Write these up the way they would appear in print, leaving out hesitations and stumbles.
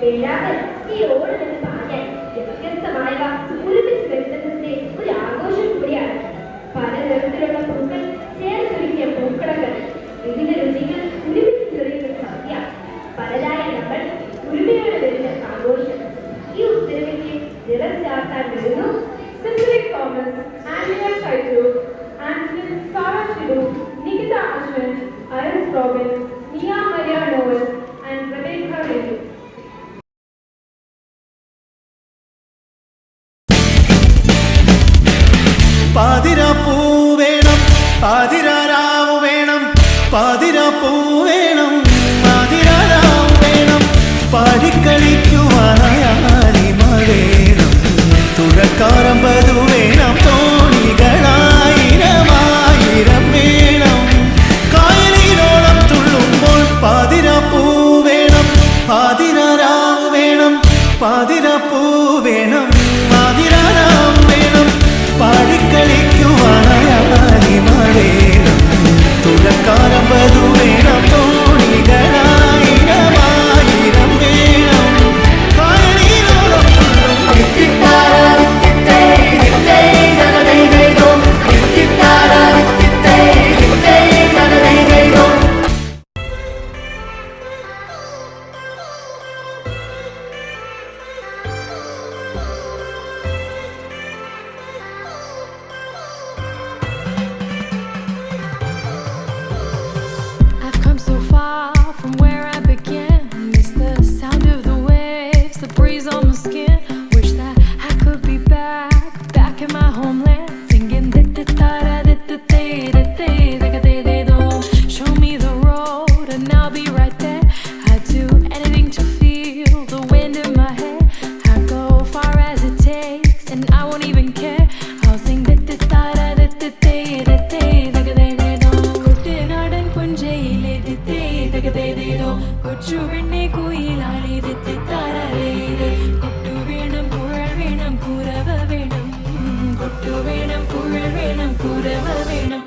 വേണ്ടാതെ ഈ ഓണമെന്ന് പറഞ്ഞാൽ വ്യത്യസ്തമായവ ഒരുമിച്ച് വരുത്തുന്നതിന്റെ ഒരു ആഘോഷം കൂടിയാണ്. പലതരത്തിലുള്ള പൂക്കൾ ചേർത്തൊരുക്കിയ പൂക്കളങ്ങൾ, വിവിധ രുചികൾ ഒരുമിച്ച് ചെറിയുന്ന സദ്യ, പലരായ നമ്മൾ ഒരുമയോടെ വരുന്ന ആഘോഷം. ഈ ഉത്തരവിലേക്ക് നിറം ചാർത്താൻ വരുന്നു Cedric Thomas, Andrea Saito, Antonin Sarah Shidu, Nikita Ashwin, Iris Robin, Nia Maria Noel, and Rebecca Reddy. പാതിരാപ്പൂ വേണം, പാതിരാരാവ് വേണം, പാതിരാപ്പൂ വേണം, പാതിരാരാവ് വേണം, പാടിക്കളിക്കുവാനായാലിമ വേണം, തുഴക്കാരമ്പതു വേണം, തോണികളായിരമായിരം വേണം, കായലിനോളം തുള്ളുമ്പോൾ പാതിരാപ്പൂ വേണം, പാതിരാരാവ് വേണം, പാതിരാപ്പൂ വേണം, പാതിരാരാവ് വേണം, പാടിക്കളിക്കുവാനായാലിമ വേണം, തുഴക്കാരമ്പതു വേണം, തോണികളായിരമായിരം വേണം, കായലിനോളം I've come so far from where I began. Miss the sound of the waves, the breeze on my skin. Wish that I could be back in my homeland, singing show me the road and I'll be right there. I'd do anything to feel the wind in my hair. I'd go far as it takes and I won't even care. I'll sing കുട്ടനാടൻ പുഞ്ചയിലെ കൊച്ചു പെണ്ണെ കുയിലാളി കൊട്ടു വേണം കുഴൽ വേണം കുരവ വേണം, കൊട്ടു വേണം കുഴൽ വേണം കുരവ വേണം.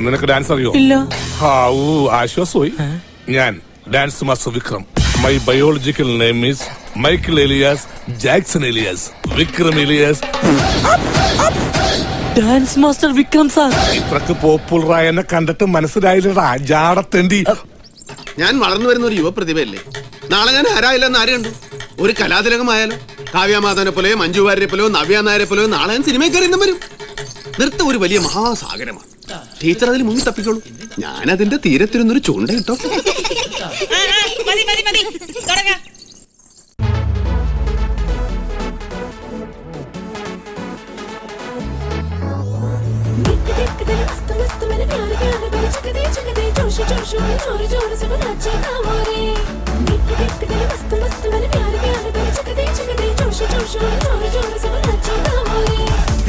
നിനക്ക് ഡാൻസ് അറിയോ? ഇല്ല. ആശ്വാസമായി. ഞാൻ dance master Vikram. My biological name is Michael alias Jackson alias Vikram alias. Dance master Vikram sir. ഇത്രക്ക് പോപ്പുലറായ എന്നെ കണ്ടിട്ട് മനസ്സിലായില്ലടാ ജാടത്തേണ്ടി. ഞാൻ വളർന്നു വരുന്ന ഒരു യുവപ്രതിഭയല്ലേ. നാളെ ഞാൻ ആരായില്ലെന്ന് ആര് കണ്ടു? ഒരു കലാതിലകമായാലോ, കാവ്യമാധവനെ പോലെയോ മഞ്ജു വാര്യരെ പോലെയോ നവ്യ നായരെ പോലെയോ നാളെ ഞാൻ സിനിമയിൽ കയറി വരും. നൃത്തം ഒരു വലിയ മഹാസാഗരമാണ്. ടീച്ചർ അതിൽ മുങ്ങി തപ്പിക്കോളൂ. ഞാൻ അതിന്റെ തീരത്തിരുന്നൊരു ചൂണ്ട കിട്ടോ.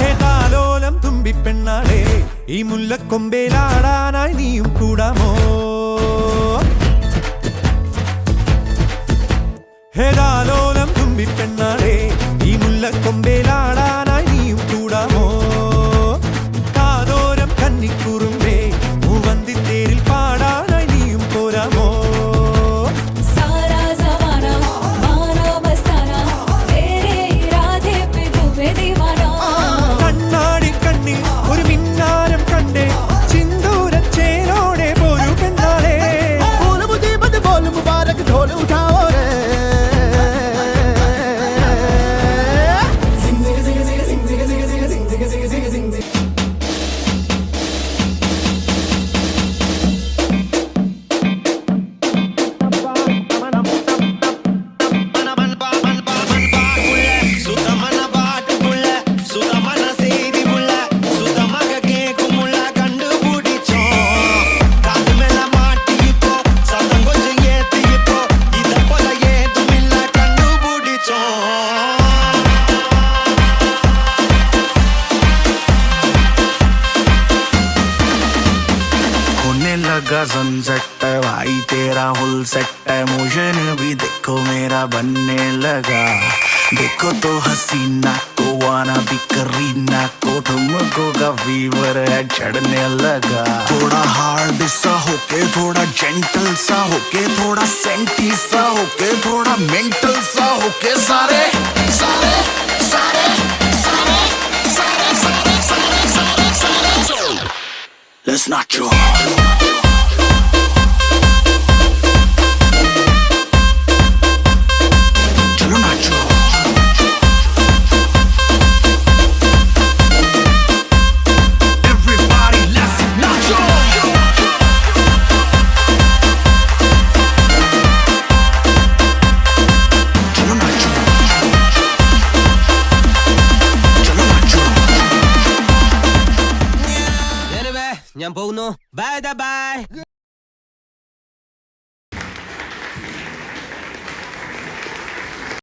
ഹേതാലോലം തുമ്പിപ്പെണ്ണാളെ ഈ മുല്ലക്കൊമ്പേലാടാനായി നീയും കൂടാമോ? ഹേതാലോലം തുമ്പിപ്പെണ്ണാളെ ഈ മുല്ലക്കൊമ്പേലാടാനായി നീയും കൂടാമോ? കാതോരം കന്നിക്കുറുമ്പേ മൂവന്തിത്തേരിൽ പാടാനായി നീയും പോരാമോ? കണ്ണാടി കണ്ണിൽ ഒരു മിന്നാരം കണ്ടേ ചിന്തൂരച്ചേ लगा सनसेट भाई तेरा फुल सेट है मोशन भी देखो मेरा बनने लगा देखो तो हसीना को वाना भी करीना को तुमको का फीवर है चढ़ने लगा थोड़ा हार्ड सा होके थोड़ा जेंटल सा होके थोड़ा सेंटी सा होके थोड़ा मेंटल सा होके सारे सारे सारे सारे सारे सारे सारे सारे सारे Let's not draw. चलो नाचो Everybody let's nacho चलो नाचो चलो नाचो ഞാൻ പോകുന്നു ബൈ ബൈ